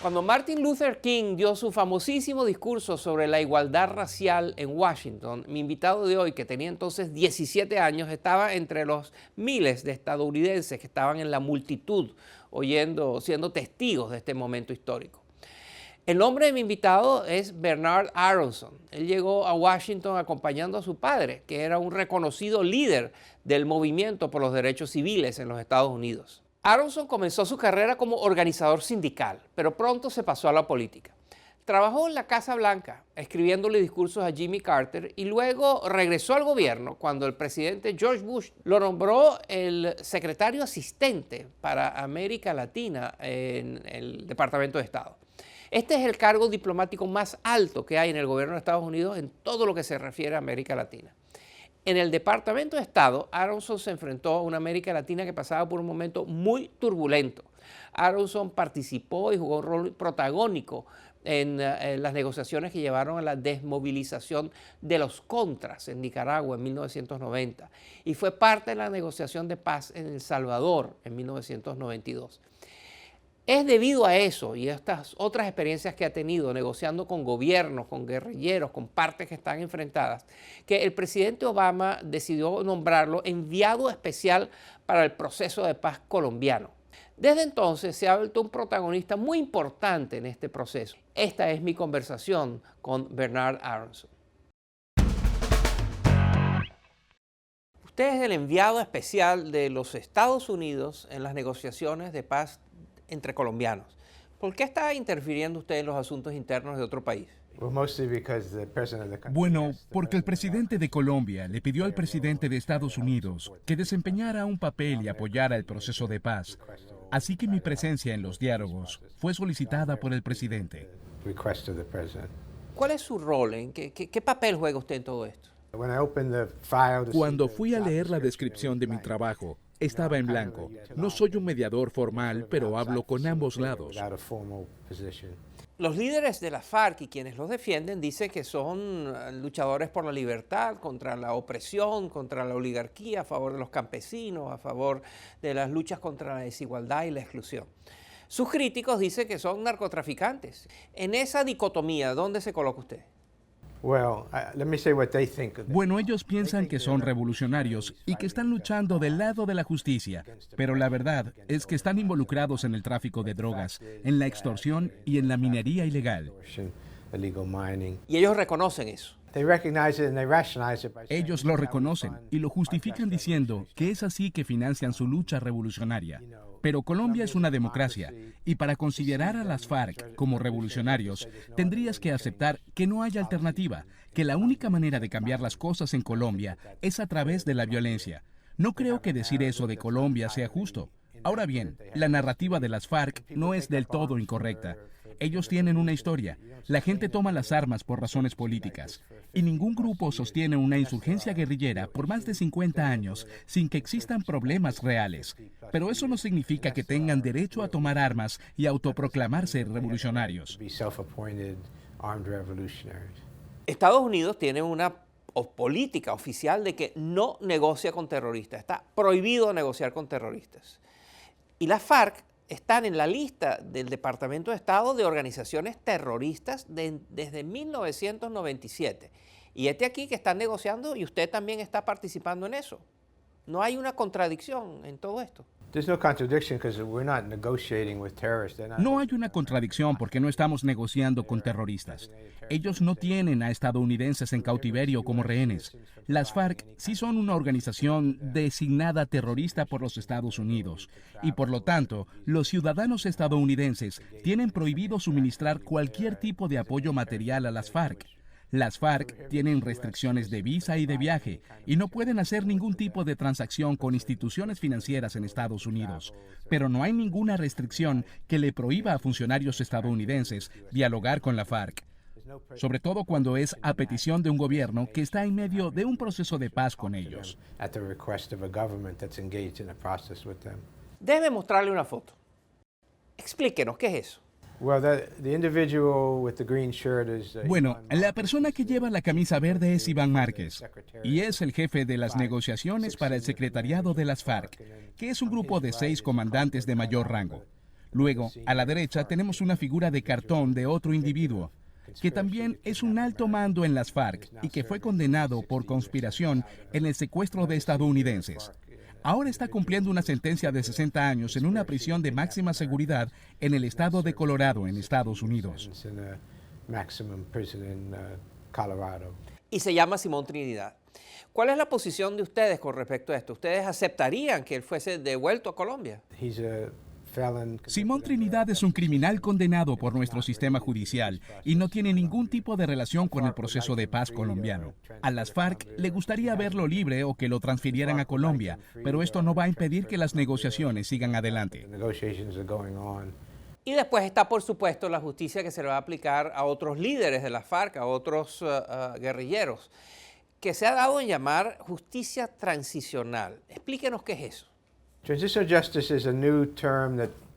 Cuando Martin Luther King dio su famosísimo discurso sobre la igualdad racial en Washington, mi invitado de hoy, que tenía entonces 17 años, estaba entre los miles de estadounidenses que estaban en la multitud oyendo, siendo testigos de este momento histórico. El nombre de mi invitado es Bernard Aronson. Él llegó a Washington acompañando a su padre, que era un reconocido líder del movimiento por los derechos civiles en los Estados Unidos. Aronson comenzó su carrera como organizador sindical, pero pronto se pasó a la política. Trabajó en la Casa Blanca, escribiéndole discursos a Jimmy Carter, y luego regresó al gobierno cuando el presidente George Bush lo nombró el secretario asistente para América Latina en el Departamento de Estado. Este es el cargo diplomático más alto que hay en el gobierno de Estados Unidos en todo lo que se refiere a América Latina. En el Departamento de Estado, Aronson se enfrentó a una América Latina que pasaba por un momento muy turbulento. Aronson participó y jugó un rol protagónico en las negociaciones que llevaron a la desmovilización de los Contras en Nicaragua en 1990 y fue parte de la negociación de paz en El Salvador en 1992. Es debido a eso y a estas otras experiencias que ha tenido negociando con gobiernos, con guerrilleros, con partes que están enfrentadas, que el presidente Obama decidió nombrarlo enviado especial para el proceso de paz colombiano. Desde entonces se ha vuelto un protagonista muy importante en este proceso. Esta es mi conversación con Bernard Aronson. Usted es el enviado especial de los Estados Unidos en las negociaciones de paz entre colombianos. ¿Por qué está interfiriendo usted en los asuntos internos de otro país? Bueno, porque el presidente de Colombia le pidió al presidente de Estados Unidos que desempeñara un papel y apoyara el proceso de paz. Así que mi presencia en los diálogos fue solicitada por el presidente. ¿Cuál es su rol? ¿Qué papel juega usted en todo esto? Cuando fui a leer la descripción de mi trabajo, estaba en blanco. No soy un mediador formal, pero hablo con ambos lados. Los líderes de la FARC y quienes los defienden dicen que son luchadores por la libertad, contra la opresión, contra la oligarquía, a favor de los campesinos, a favor de las luchas contra la desigualdad y la exclusión. Sus críticos dicen que son narcotraficantes. En esa dicotomía, ¿dónde se coloca usted? Bueno, ellos piensan que son revolucionarios y que están luchando del lado de la justicia, pero la verdad es que están involucrados en el tráfico de drogas, en la extorsión y en la minería ilegal. Y ellos reconocen eso. Ellos lo reconocen y lo justifican diciendo que es así que financian su lucha revolucionaria. Pero Colombia es una democracia y para considerar a las FARC como revolucionarios tendrías que aceptar que no hay alternativa, que la única manera de cambiar las cosas en Colombia es a través de la violencia. No creo que decir eso de Colombia sea justo. Ahora bien, la narrativa de las FARC no es del todo incorrecta. Ellos tienen una historia. La gente toma las armas por razones políticas. Y ningún grupo sostiene una insurgencia guerrillera por más de 50 años sin que existan problemas reales. Pero eso no significa que tengan derecho a tomar armas y autoproclamarse revolucionarios. Estados Unidos tiene una política oficial de que no negocia con terroristas. Está prohibido negociar con terroristas. Y las FARC están en la lista del Departamento de Estado de organizaciones terroristas desde 1997. Y aquí que están negociando y usted también está participando en eso. No hay una contradicción en todo esto. No hay una contradicción porque no estamos negociando con terroristas. Ellos no tienen a estadounidenses en cautiverio como rehenes. Las FARC sí son una organización designada terrorista por los Estados Unidos y por lo tanto, los ciudadanos estadounidenses tienen prohibido suministrar cualquier tipo de apoyo material a las FARC. Las FARC tienen restricciones de visa y de viaje y no pueden hacer ningún tipo de transacción con instituciones financieras en Estados Unidos. Pero no hay ninguna restricción que le prohíba a funcionarios estadounidenses dialogar con la FARC. Sobre todo cuando es a petición de un gobierno que está en medio de un proceso de paz con ellos. Déjeme mostrarle una foto. Explíquenos, ¿qué es eso? Bueno, la persona que lleva la camisa verde es Iván Márquez y es el jefe de las negociaciones para el secretariado de las FARC, que es un grupo de 6 comandantes de mayor rango. Luego, a la derecha tenemos una figura de cartón de otro individuo, que también es un alto mando en las FARC y que fue condenado por conspiración en el secuestro de estadounidenses. Ahora está cumpliendo una sentencia de 60 años en una prisión de máxima seguridad en el estado de Colorado, en Estados Unidos. Y se llama Simón Trinidad. ¿Cuál es la posición de ustedes con respecto a esto? ¿Ustedes aceptarían que él fuese devuelto a Colombia? Simón Trinidad es un criminal condenado por nuestro sistema judicial y no tiene ningún tipo de relación con el proceso de paz colombiano. A las FARC le gustaría verlo libre o que lo transfirieran a Colombia, pero esto no va a impedir que las negociaciones sigan adelante. Y después está, por supuesto, la justicia que se le va a aplicar a otros líderes de las FARC, a otros guerrilleros, que se ha dado en llamar justicia transicional. Explíquenos qué es eso.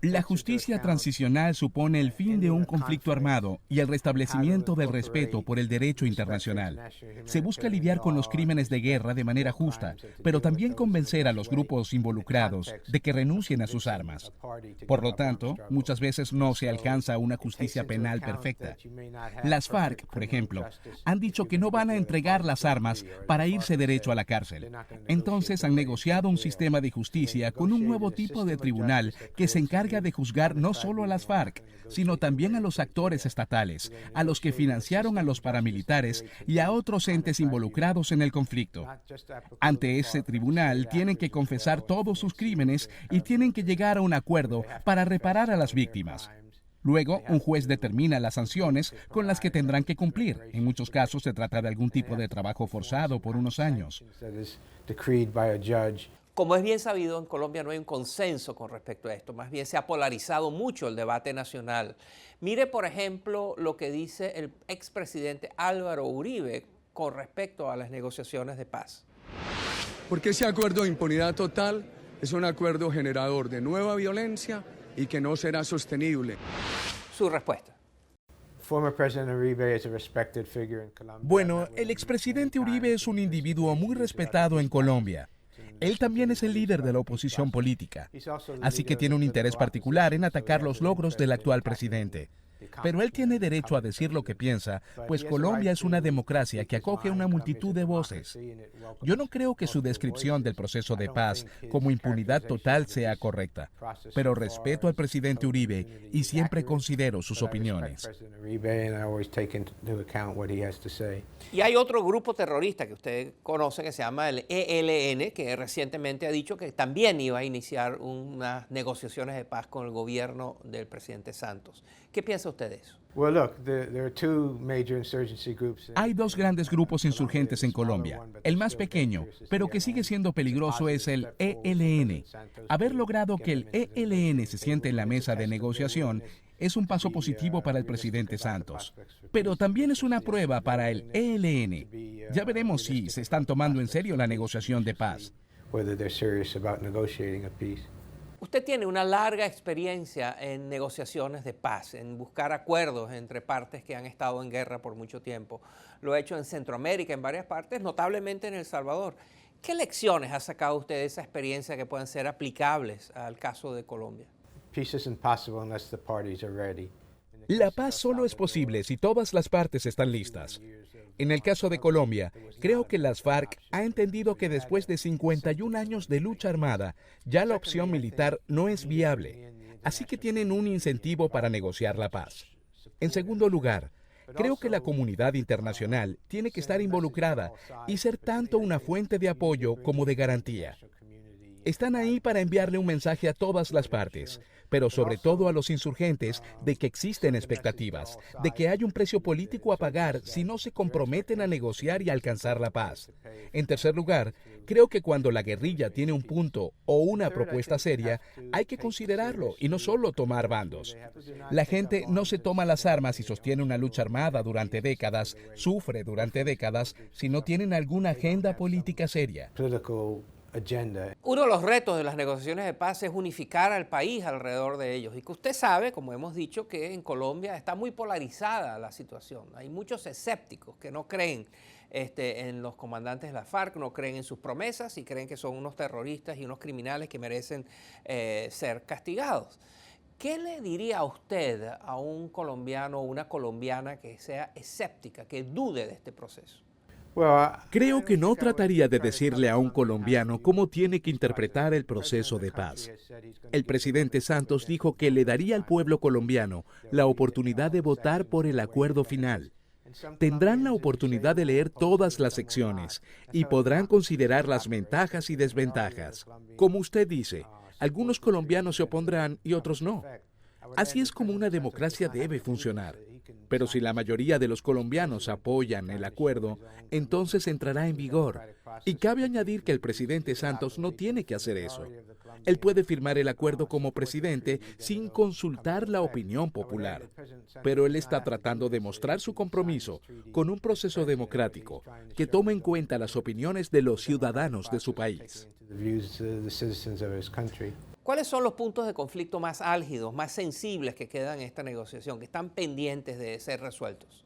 La justicia transicional supone el fin de un conflicto armado y el restablecimiento del respeto por el derecho internacional. Se busca lidiar con los crímenes de guerra de manera justa, pero también convencer a los grupos involucrados de que renuncien a sus armas. Por lo tanto, muchas veces no se alcanza una justicia penal perfecta. Las FARC, por ejemplo, han dicho que no van a entregar las armas para irse derecho a la cárcel. Entonces han negociado un sistema de justicia con un nuevo tipo de tribunal que se encarga de juzgar no solo a las FARC, sino también a los actores estatales, a los que financiaron a los paramilitares y a otros entes involucrados en el conflicto. Ante ese tribunal tienen que confesar todos sus crímenes y tienen que llegar a un acuerdo para reparar a las víctimas. Luego, un juez determina las sanciones con las que tendrán que cumplir. En muchos casos se trata de algún tipo de trabajo forzado por unos años. Como es bien sabido, en Colombia no hay un consenso con respecto a esto. Más bien se ha polarizado mucho el debate nacional. Mire, por ejemplo, lo que dice el expresidente Álvaro Uribe con respecto a las negociaciones de paz. Porque ese acuerdo de impunidad total es un acuerdo generador de nueva violencia y que no será sostenible. Su respuesta. Bueno, el expresidente Uribe es un individuo muy respetado en Colombia. Él también es el líder de la oposición política, así que tiene un interés particular en atacar los logros del actual presidente. Pero él tiene derecho a decir lo que piensa, pues Colombia es una democracia que acoge una multitud de voces. Yo no creo que su descripción del proceso de paz como impunidad total sea correcta, pero respeto al presidente Uribe y siempre considero sus opiniones. Y hay otro grupo terrorista que usted conoce que se llama el ELN, que recientemente ha dicho que también iba a iniciar unas negociaciones de paz con el gobierno del presidente Santos. ¿Qué piensa usted de eso? Hay dos grandes grupos insurgentes en Colombia. El más pequeño, pero que sigue siendo peligroso, es el ELN. Haber logrado que el ELN se siente en la mesa de negociación es un paso positivo para el presidente Santos. Pero también es una prueba para el ELN. Ya veremos si se están tomando en serio la negociación de paz. Usted tiene una larga experiencia en negociaciones de paz, en buscar acuerdos entre partes que han estado en guerra por mucho tiempo. Lo ha hecho en Centroamérica, en varias partes, notablemente en El Salvador. ¿Qué lecciones ha sacado usted de esa experiencia que pueden ser aplicables al caso de Colombia? La paz solo es posible si todas las partes están listas. En el caso de Colombia, creo que las FARC ha entendido que después de 51 años de lucha armada, ya la opción militar no es viable, así que tienen un incentivo para negociar la paz. En segundo lugar, creo que la comunidad internacional tiene que estar involucrada y ser tanto una fuente de apoyo como de garantía. Están ahí para enviarle un mensaje a todas las partes, pero sobre todo a los insurgentes, de que existen expectativas, de que hay un precio político a pagar si no se comprometen a negociar y alcanzar la paz. En tercer lugar, creo que cuando la guerrilla tiene un punto o una propuesta seria, hay que considerarlo y no solo tomar bandos. La gente no se toma las armas y sostiene una lucha armada durante décadas, sufre durante décadas, si no tienen alguna agenda política seria. Uno de los retos de las negociaciones de paz es unificar al país alrededor de ellos. Y que usted sabe, como hemos dicho, que en Colombia está muy polarizada la situación. Hay muchos escépticos que no creen en los comandantes de la FARC, no creen en sus promesas y creen que son unos terroristas y unos criminales que merecen ser castigados. ¿Qué le diría a usted a un colombiano o una colombiana que sea escéptica, que dude de este proceso? Creo que no trataría de decirle a un colombiano cómo tiene que interpretar el proceso de paz. El presidente Santos dijo que le daría al pueblo colombiano la oportunidad de votar por el acuerdo final. Tendrán la oportunidad de leer todas las secciones y podrán considerar las ventajas y desventajas. Como usted dice, algunos colombianos se opondrán y otros no. Así es como una democracia debe funcionar. Pero si la mayoría de los colombianos apoyan el acuerdo, entonces entrará en vigor. Y cabe añadir que el presidente Santos no tiene que hacer eso. Él puede firmar el acuerdo como presidente sin consultar la opinión popular. Pero él está tratando de mostrar su compromiso con un proceso democrático que tome en cuenta las opiniones de los ciudadanos de su país. ¿Cuáles son los puntos de conflicto más álgidos, más sensibles que quedan en esta negociación, que están pendientes de ser resueltos?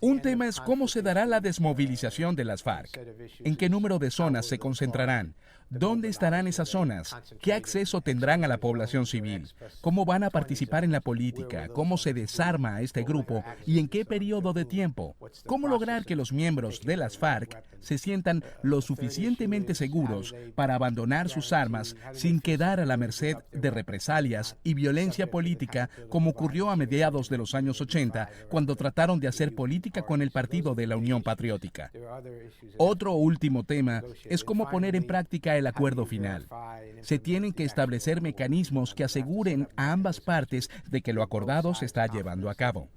Un tema es cómo se dará la desmovilización de las FARC. ¿En qué número de zonas se concentrarán? ¿Dónde estarán esas zonas? ¿Qué acceso tendrán a la población civil? ¿Cómo van a participar en la política? ¿Cómo se desarma a este grupo? ¿Y en qué periodo de tiempo? ¿Cómo lograr que los miembros de las FARC se sientan lo suficientemente seguros para abandonar sus armas sin quedar a la merced de represalias y violencia política como ocurrió a mediados de los años 80 cuando trataron de hacer política con el Partido de la Unión Patriótica? Otro último tema es cómo poner en práctica el acuerdo final. Se tienen que establecer mecanismos que aseguren a ambas partes de que lo acordado se está llevando a cabo.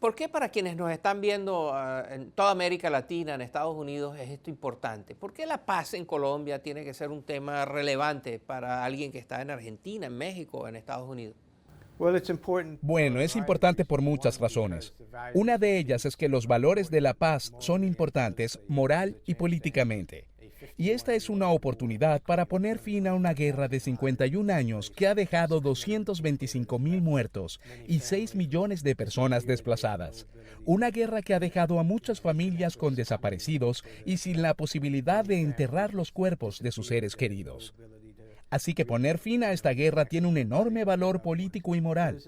¿Por qué para quienes nos están viendo en toda América Latina, en Estados Unidos, es esto importante? ¿Por qué la paz en Colombia tiene que ser un tema relevante para alguien que está en Argentina, en México, en Estados Unidos? Bueno, es importante por muchas razones. Una de ellas es que los valores de la paz son importantes moral y políticamente. Y esta es una oportunidad para poner fin a una guerra de 51 años que ha dejado 225,000 muertos y 6 millones de personas desplazadas. Una guerra que ha dejado a muchas familias con desaparecidos y sin la posibilidad de enterrar los cuerpos de sus seres queridos. Así que poner fin a esta guerra tiene un enorme valor político y moral.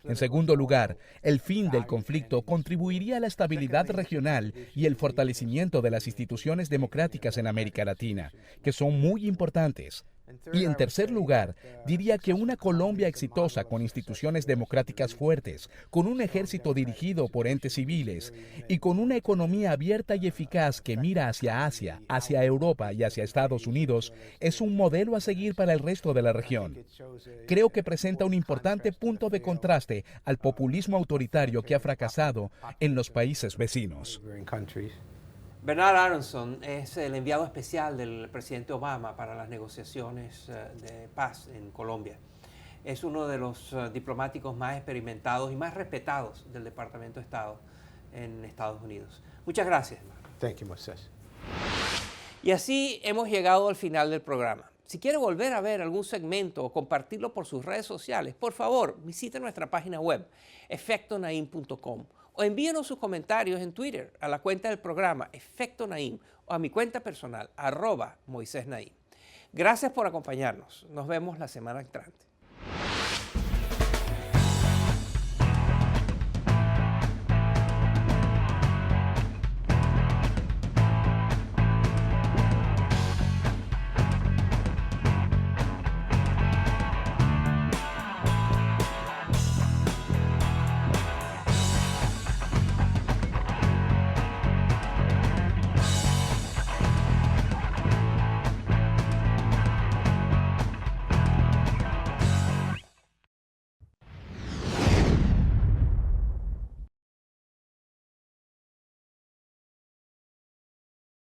En segundo lugar, el fin del conflicto contribuiría a la estabilidad regional y el fortalecimiento de las instituciones democráticas en América Latina, que son muy importantes. Y en tercer lugar, diría que una Colombia exitosa con instituciones democráticas fuertes, con un ejército dirigido por entes civiles y con una economía abierta y eficaz que mira hacia Asia, hacia Europa y hacia Estados Unidos, es un modelo a seguir para el resto de la región. Creo que presenta un importante punto de contraste al populismo autoritario que ha fracasado en los países vecinos. Bernard Aronson es el enviado especial del presidente Obama para las negociaciones de paz en Colombia. Es uno de los diplomáticos más experimentados y más respetados del Departamento de Estado en Estados Unidos. Muchas gracias. Thank you, Moisés. Y así hemos llegado al final del programa. Si quiere volver a ver algún segmento o compartirlo por sus redes sociales, por favor, visite nuestra página web, efectonaim.com, o envíenos sus comentarios en Twitter a la cuenta del programa Efecto Naim o a mi cuenta personal, @Moisés Naim. Gracias por acompañarnos. Nos vemos la semana entrante.